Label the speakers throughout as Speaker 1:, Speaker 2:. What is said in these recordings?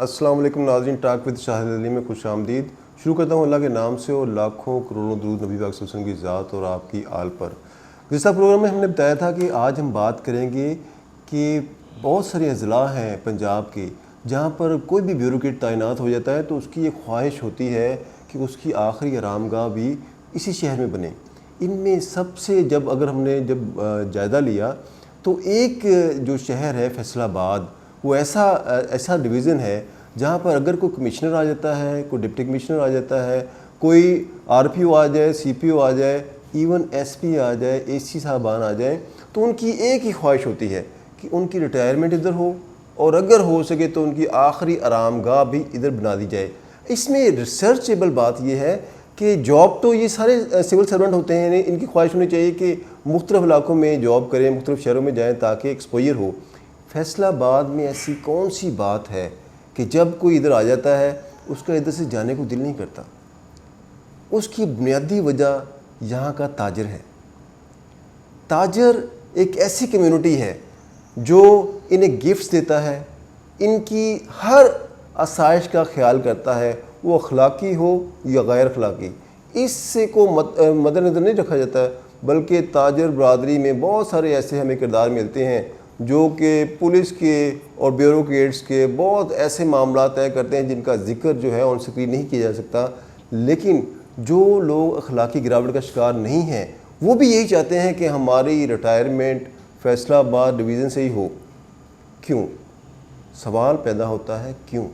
Speaker 1: السلام علیکم ناظرین، ٹاک ود شاہد علی میں خوش آمدید۔ شروع کرتا ہوں اللہ کے نام سے اور لاکھوں کروڑوں درود نبی پاک صلی اللہ علیہ وسلم کی ذات اور آپ کی آل پر۔ گزشتہ پروگرام میں ہم نے بتایا تھا کہ آج ہم بات کریں گے کہ بہت سارے اضلاع ہیں پنجاب کے جہاں پر کوئی بھی بیوروکریٹ تعینات ہو جاتا ہے تو اس کی ایک خواہش ہوتی ہے کہ اس کی آخری آرام گاہ بھی اسی شہر میں بنے۔ ان میں سب سے اگر ہم نے جائزہ لیا تو ایک جو شہر ہے فیصل آباد، وہ ایسا ڈویژن ہے جہاں پر اگر کوئی کمشنر آ جاتا ہے، کوئی ڈپٹی کمشنر آ جاتا ہے، کوئی آر پی او آ جائے، سی پی او آ جائے، ایون ایس پی آ جائے، اے سی صاحبان آ جائیں، تو ان کی ایک ہی خواہش ہوتی ہے کہ ان کی ریٹائرمنٹ ادھر ہو اور اگر ہو سکے تو ان کی آخری آرام گاہ بھی ادھر بنا دی جائے۔ اس میں ریسرچیبل بات یہ ہے کہ جاب تو یہ سارے سول سرونٹ ہوتے ہیں، ان کی خواہش ہونی چاہیے کہ مختلف علاقوں میں جاب کریں، مختلف شہروں میں جائیں تاکہ ایکسپوئر ہو۔ فیصل آباد میں ایسی کون سی بات ہے کہ جب کوئی ادھر آ جاتا ہے اس کا ادھر سے جانے کو دل نہیں کرتا؟ اس کی بنیادی وجہ یہاں کا تاجر ہے۔ تاجر ایک ایسی کمیونٹی ہے جو انہیں گفٹس دیتا ہے، ان کی ہر آسائش کا خیال کرتا ہے، وہ اخلاقی ہو یا غیر اخلاقی، اس سے کو مد نظر نہیں رکھا جاتا ہے۔ بلکہ تاجر برادری میں بہت سارے ایسے ہمیں کردار ملتے ہیں جو کہ پولیس کے اور بیوروکریٹس کے بہت ایسے معاملات طے کرتے ہیں جن کا ذکر جو ہے آن سکرین نہیں کیا جا سکتا، لیکن جو لوگ اخلاقی گراوٹ کا شکار نہیں ہیں وہ بھی یہی چاہتے ہیں کہ ہماری ریٹائرمنٹ فیصل آباد ڈویژن سے ہی ہو۔ کیوں؟ سوال پیدا ہوتا ہے کیوں؟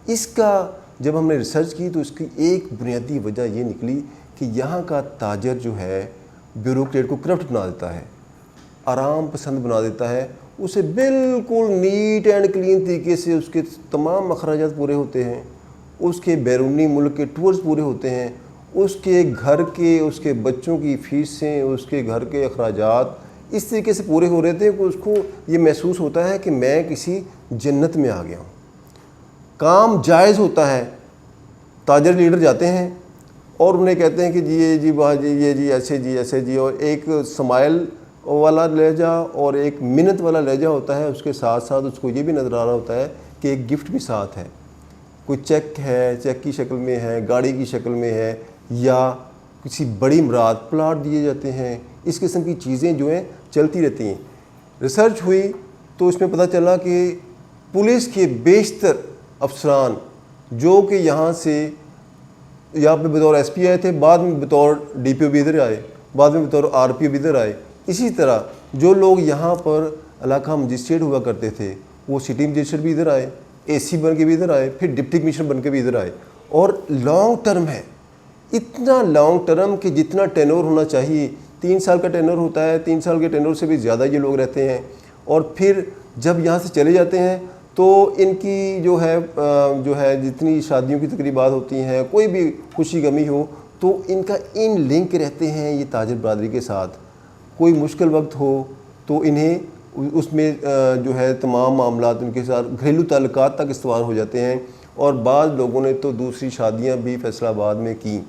Speaker 1: اس کا جب ہم نے ریسرچ کی تو اس کی ایک بنیادی وجہ یہ نکلی کہ یہاں کا تاجر جو ہے بیوروکریٹ کو کرپٹ بنا دیتا ہے، آرام پسند بنا دیتا ہے، اسے بالکل نیٹ اینڈ کلین طریقے سے اس کے تمام اخراجات پورے ہوتے ہیں، اس کے بیرونی ملک کے ٹورز پورے ہوتے ہیں، اس کے گھر کے اس کے بچوں کی فیسیں، اس کے گھر کے اخراجات اس طریقے سے پورے ہو رہے تھے کہ اس کو یہ محسوس ہوتا ہے کہ میں کسی جنت میں آ گیا ہوں۔ کام جائز ہوتا ہے، تاجر لیڈر جاتے ہیں اور انہیں کہتے ہیں کہ جی ایسے جی، اور ایک سمائل والا لہجہ اور ایک منت والا لہجہ ہوتا ہے، اس کے ساتھ ساتھ اس کو یہ بھی نظر آ رہا ہوتا ہے کہ ایک گفٹ بھی ساتھ ہے، کوئی چیک ہے، چیک کی شکل میں ہے، گاڑی کی شکل میں ہے، یا کسی بڑی مراد پلاٹ دیے جاتے ہیں۔ اس قسم کی چیزیں جو ہیں چلتی رہتی ہیں۔ ریسرچ ہوئی تو اس میں پتہ چلا کہ پولیس کے بیشتر افسران جو کہ یہاں پہ بطور ایس پی آئے تھے، بعد میں بطور ڈی پی او بھی ادھر آئے، بعد میں بطور آر پی او بھی ادھر آئے، اسی طرح جو لوگ یہاں پر علاقہ مجسٹریٹ ہوا کرتے تھے وہ سٹی مجسٹریٹ بھی ادھر آئے، اے سی بن کے بھی ادھر آئے، پھر ڈپٹی کمشنر بن کے بھی ادھر آئے۔ اور لانگ ٹرم ہے، اتنا لانگ ٹرم کہ جتنا ٹینور ہونا چاہیے 3 سال کا ٹینور ہوتا ہے، 3 سال کے ٹینور سے بھی زیادہ یہ لوگ رہتے ہیں۔ اور پھر جب یہاں سے چلے جاتے ہیں تو ان کی جو ہے جتنی شادیوں کی تقریبات ہوتی ہیں، کوئی بھی خوشی غمی ہو تو ان کا ان لنک رہتے ہیں یہ تاجر برادری کے ساتھ۔ کوئی مشکل وقت ہو تو انہیں اس میں جو ہے تمام معاملات ان کے ساتھ گھریلو تعلقات تک استوار ہو جاتے ہیں، اور بعض لوگوں نے تو دوسری شادیاں بھی فیصل آباد میں کیں۔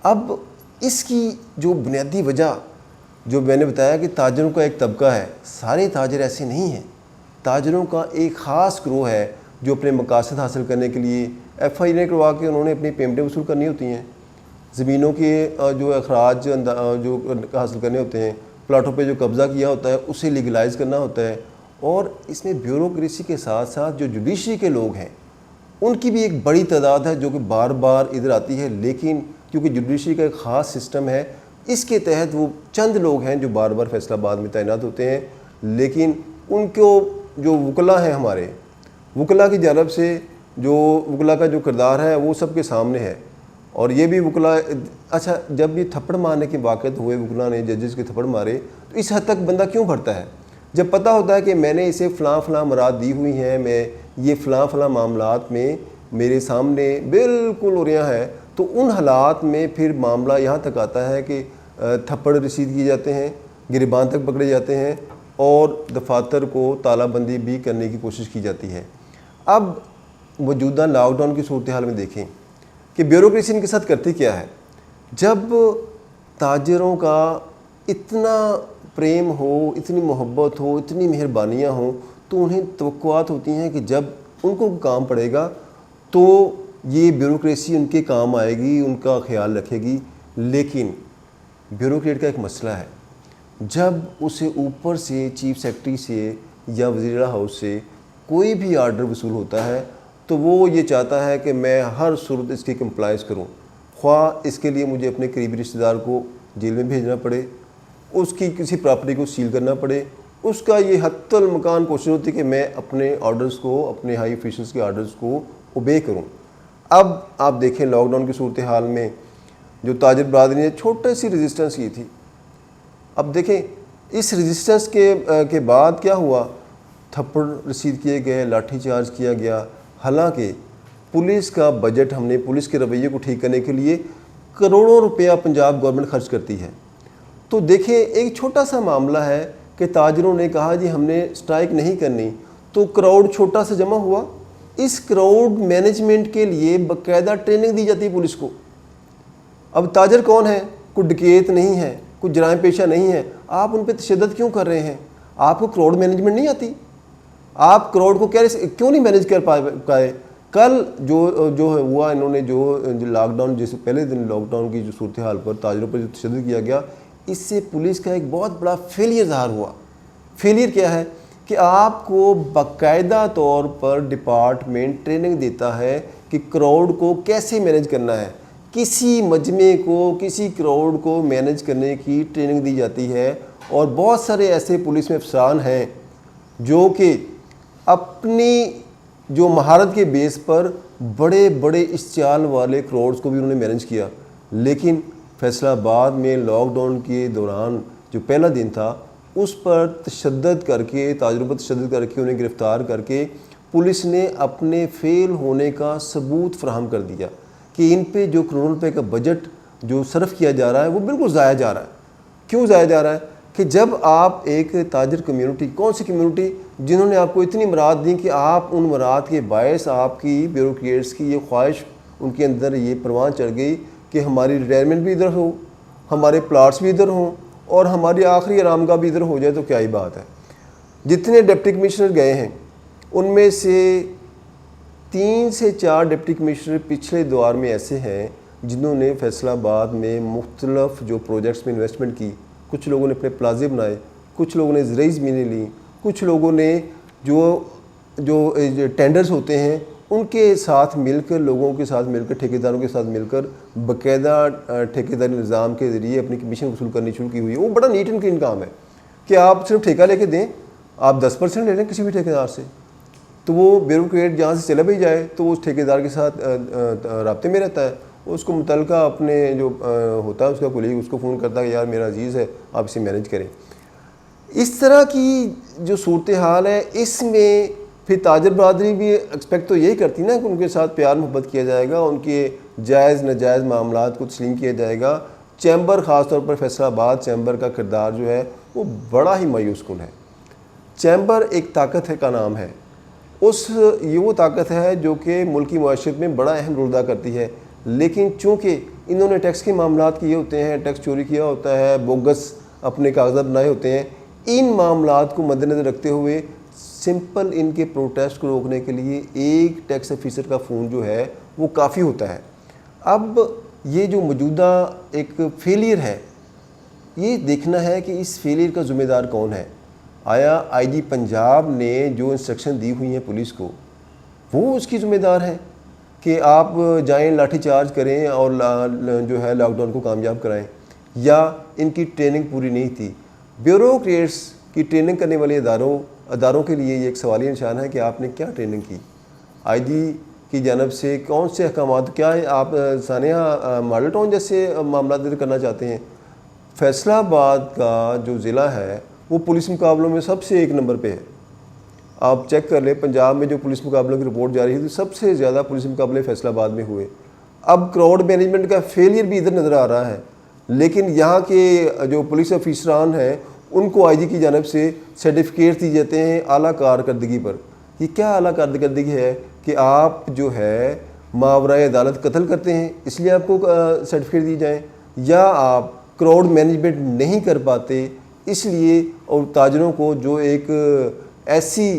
Speaker 1: اب اس کی جو بنیادی وجہ جو میں نے بتایا کہ تاجروں کا ایک طبقہ ہے، سارے تاجر ایسے نہیں ہیں، تاجروں کا ایک خاص گروہ ہے جو اپنے مقاصد حاصل کرنے کے لیے ایف آئی آر کروا کے انہوں نے اپنی پیمنٹیں وصول کرنی ہوتی ہیں، زمینوں کے جو اخراج جو حاصل کرنے ہوتے ہیں، پلاٹوں پہ جو قبضہ کیا ہوتا ہے اسے لیگلائز کرنا ہوتا ہے۔ اور اس میں بیوروکریسی کے ساتھ ساتھ جو جوڈیشری کے لوگ ہیں ان کی بھی ایک بڑی تعداد ہے جو کہ بار بار ادھر آتی ہے، لیکن کیونکہ جوڈیشری کا ایک خاص سسٹم ہے اس کے تحت وہ چند لوگ ہیں جو بار بار فیصل آباد میں تعینات ہوتے ہیں، لیکن ان کو جو وکلاء ہیں، ہمارے وکلاء کی جانب سے جو وکلاء کا جو کردار ہے وہ سب کے سامنے ہے۔ اور یہ بھی وکلاء اچھا جب یہ تھپڑ مارنے کے واقعات ہوئے، وکلاء نے ججز کے تھپڑ مارے، تو اس حد تک بندہ کیوں بھرتا ہے جب پتہ ہوتا ہے کہ میں نے اسے فلاں مراد دی ہوئی ہیں، میں یہ فلاں معاملات میں میرے سامنے بالکل ہو رہا ہے، تو ان حالات میں پھر معاملہ یہاں تک آتا ہے کہ تھپڑ رسید کیے جاتے ہیں، گریباں تک پکڑے جاتے ہیں، اور دفاتر کو تالہ بندی بھی کرنے کی کوشش کی جاتی ہے۔ اب موجودہ لاک ڈاؤن کی صورتحال میں دیکھیں کہ بیوروکریسی ان کے ساتھ کرتی کیا ہے۔ جب تاجروں کا اتنا پریم ہو، اتنی محبت ہو، اتنی مہربانیاں ہوں، تو انہیں توقعات ہوتی ہیں کہ جب ان کو کام پڑے گا تو یہ بیوروکریسی ان کے کام آئے گی, ان کا خیال رکھے گی. لیکن بیوروکریٹ کا ایک مسئلہ ہے, جب اسے اوپر سے چیف سیکرٹری سے یا وزیر ہاؤس سے کوئی بھی آرڈر وصول ہوتا ہے تو وہ یہ چاہتا ہے کہ میں ہر صورت اس کی کمپلائنس کروں, خواہ اس کے لیے مجھے اپنے قریبی رشتہ دار کو جیل میں بھیجنا پڑے, اس کی کسی پراپرٹی کو سیل کرنا پڑے. اس کا یہ حتی المکان کوشش ہوتی ہے کہ میں اپنے آرڈرز کو, اپنے ہائی آفیشلس کے آرڈرز کو اوبے کروں. اب آپ دیکھیں لاک ڈاؤن کی صورتحال میں جو تاجر برادری نے چھوٹی سی ریزسٹنس کی تھی, اب دیکھیں اس ریزسٹنس کے بعد کیا ہوا, تھپڑ رسید کیے گئے, لاٹھی چارج کیا گیا. حالانکہ پولیس کا بجٹ, ہم نے پولیس کے رویے کو ٹھیک کرنے کے لیے کروڑوں روپیہ پنجاب گورنمنٹ خرچ کرتی ہے. تو دیکھیں ایک چھوٹا سا معاملہ ہے کہ تاجروں نے کہا جی ہم نے اسٹرائک نہیں کرنی, تو کراؤڈ چھوٹا سا جمع ہوا. اس کراؤڈ مینجمنٹ کے لیے باقاعدہ ٹریننگ دی جاتی ہے پولیس کو. اب تاجر کون ہے, کوئی ڈکیت نہیں ہے, کوئی جرائم پیشہ نہیں ہے, آپ ان پہ تشدد کیوں کر رہے ہیں؟ آپ کو کراؤڈ مینجمنٹ نہیں آتی؟ آپ کراؤڈ کو کیوں نہیں مینیج کر پائے؟ کل جو ہوا, انہوں نے جو لاک ڈاؤن, جیسے پہلے دن لاک ڈاؤن کی جو صورتحال پر تاجروں پر جو تشدد کیا گیا, اس سے پولیس کا ایک بہت بڑا فیلئر ظاہر ہوا. فیلئر کیا ہے کہ آپ کو باقاعدہ طور پر ڈپارٹمنٹ ٹریننگ دیتا ہے کہ کراؤڈ کو کیسے مینیج کرنا ہے. کسی مجمع کو, کسی کراؤڈ کو مینیج کرنے کی ٹریننگ دی جاتی ہے. اور بہت سارے ایسے پولیس میں افسران ہیں جو کہ اپنی جو مہارت کے بیس پر بڑے بڑے اشتعال والے کراؤڈز کو بھی انہوں نے مینیج کیا. لیکن فیصل آباد میں لاک ڈاؤن کے دوران جو پہلا دن تھا, اس پر تشدد کر کے, تاجروں پر تشدد کر کے, انہیں گرفتار کر کے پولیس نے اپنے فیل ہونے کا ثبوت فراہم کر دیا کہ ان پہ جو کروڑوں روپے کا بجٹ جو صرف کیا جا رہا ہے وہ بالکل ضائع جا رہا ہے. کیوں ضائع جا رہا ہے؟ کہ جب آپ ایک تاجر کمیونٹی, کون سی کمیونٹی جنہوں نے آپ کو اتنی مراد دی کہ آپ ان مراد کے باعث آپ کی بیوروکریٹس کی یہ خواہش ان کے اندر یہ پروان چڑھ گئی کہ ہماری ریٹائرمنٹ بھی ادھر ہو, ہمارے پلاٹس بھی ادھر ہوں, اور ہماری آخری آرامگاہ بھی ادھر ہو جائے تو کیا ہی بات ہے. جتنے ڈپٹی کمشنر گئے ہیں ان میں سے 3 سے 4 ڈپٹی کمشنر پچھلے دور میں ایسے ہیں جنہوں نے فیصل آباد میں مختلف جو پروجیکٹس میں انویسٹمنٹ کی. کچھ لوگوں نے اپنے پلازے بنائے, کچھ لوگوں نے زرعی زمینیں لیں, کچھ لوگوں نے جو ٹینڈرز ہوتے ہیں ان کے ساتھ مل کر, لوگوں کے ساتھ مل کر, ٹھیکیداروں کے ساتھ مل کر باقاعدہ ٹھیکیداری نظام کے ذریعے اپنی کمیشن وصول کرنی شروع کی ہوئی ہے. وہ بڑا نیٹ اینڈ کلین کام ہے کہ آپ صرف ٹھیکہ لے کے دیں, آپ 10% لے لیں کسی بھی ٹھیکیدار سے, تو وہ بیوروکریٹ جہاں سے چلا بھی جائے تو وہ اس ٹھیکیدار کے ساتھ رابطے میں رہتا ہے. اس کو متعلقہ اپنے جو ہوتا ہے اس کا کولیگ اس کو فون کرتا ہے کہ یار میرا عزیز ہے آپ اسے مینیج کریں. اس طرح کی جو صورتحال ہے, اس میں پھر تاجر برادری بھی ایکسپیکٹ تو یہی کرتی نا کہ ان کے ساتھ پیار محبت کیا جائے گا, ان کے جائز ناجائز معاملات کو تسلیم کیا جائے گا. چیمبر, خاص طور پر فیصل آباد چیمبر کا کردار جو ہے وہ بڑا ہی مایوس کن ہے. چیمبر ایک طاقت کا نام ہے, یہ وہ طاقت ہے جو کہ ملکی معاشرت میں بڑا اہم رول ادا کرتی ہے. لیکن چونکہ انہوں نے ٹیکس کے معاملات کیے ہوتے ہیں, ٹیکس چوری کیا ہوتا ہے, بوگس اپنے کاغذات بنائے ہوتے ہیں, ان معاملات کو مد نظر رکھتے ہوئے سمپل ان کے پروٹیسٹ کو روکنے کے لیے ایک ٹیکس آفیسر کا فون جو ہے وہ کافی ہوتا ہے. اب یہ جو موجودہ ایک فیلئر ہے, یہ دیکھنا ہے کہ اس فیلئر کا ذمہ دار کون ہے. آیا آئی جی پنجاب نے جو انسٹرکشن دی ہوئی ہیں پولیس کو وہ اس کی ذمہ دار ہے کہ آپ جائیں لاٹھی چارج کریں اور جو ہے لاک ڈاؤن کو کامیاب کرائیں, یا ان کی ٹریننگ پوری نہیں تھی؟ بیوروکریٹس کی ٹریننگ کرنے والے اداروں کے لیے یہ ایک سوالیہ نشان ہے کہ آپ نے کیا ٹریننگ کی. آئی جی کی جانب سے کون سے احکامات, کیا آپ سانحہ ماڈل ٹاؤن جیسے معاملات کرنا چاہتے ہیں؟ فیصل آباد کا جو ضلع ہے وہ پولیس مقابلوں میں سب سے 1 نمبر پہ ہے. آپ چیک کر لیں پنجاب میں جو پولیس مقابلوں کی رپورٹ جاری ہوئی تو سب سے زیادہ پولیس مقابلے فیصل آباد میں ہوئے. اب کراؤڈ مینجمنٹ کا فیلئر بھی ادھر نظر آ رہا ہے, لیکن یہاں کے جو پولیس افیسران ہیں ان کو آئی جی کی جانب سے سرٹیفکیٹ دی جاتے ہیں اعلیٰ کارکردگی پر. یہ کیا اعلیٰ کارکردگی ہے کہ آپ جو ہے ماورائے عدالت قتل کرتے ہیں اس لیے آپ کو سرٹیفکیٹ دی جائیں, یا آپ کراؤڈ مینجمنٹ نہیں کر پاتے اس لیے, اور تاجروں کو جو ایک ایسی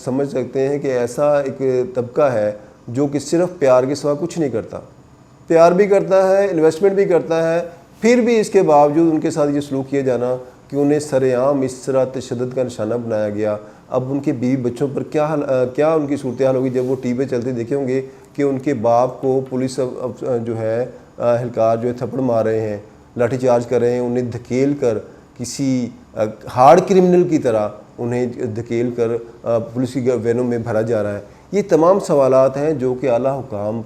Speaker 1: سمجھ سکتے ہیں کہ ایسا ایک طبقہ ہے جو کہ صرف پیار کے سوا کچھ نہیں کرتا، پیار بھی کرتا ہے، انویسٹمنٹ بھی کرتا ہے، پھر بھی اس کے باوجود ان کے ساتھ یہ سلوک کیا جانا کہ انہیں سر عام اس طرح تشدد کا نشانہ بنایا گیا۔ اب ان کے بیوی بچوں پر کیا ان کی صورتحال ہوگی جب وہ ٹی وی پہ چلتے دیکھیں ہوں گے کہ ان کے باپ کو پولیس جو ہے اہلکار جو ہے تھپڑ مار رہے ہیں، لاٹھی چارج کر رہے ہیں، انہیں دھکیل کر کسی ہارڈ کرمنل کی طرح انہیں دھکیل کر پولیس کی وینوں میں بھرا جا رہا ہے۔ یہ تمام سوالات ہیں جو کہ اعلیٰ حکام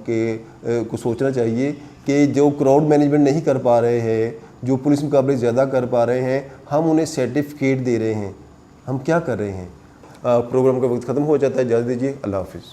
Speaker 1: کو سوچنا چاہیے کہ جو کراؤڈ مینجمنٹ نہیں کر پا رہے ہیں، جو پولیس مقابلے زیادہ کر پا رہے ہیں، ہم انہیں سرٹیفکیٹ دے رہے ہیں، ہم کیا کر رہے ہیں؟ پروگرام کا وقت ختم ہو جاتا ہے، اجازت دیجیے، اللہ حافظ۔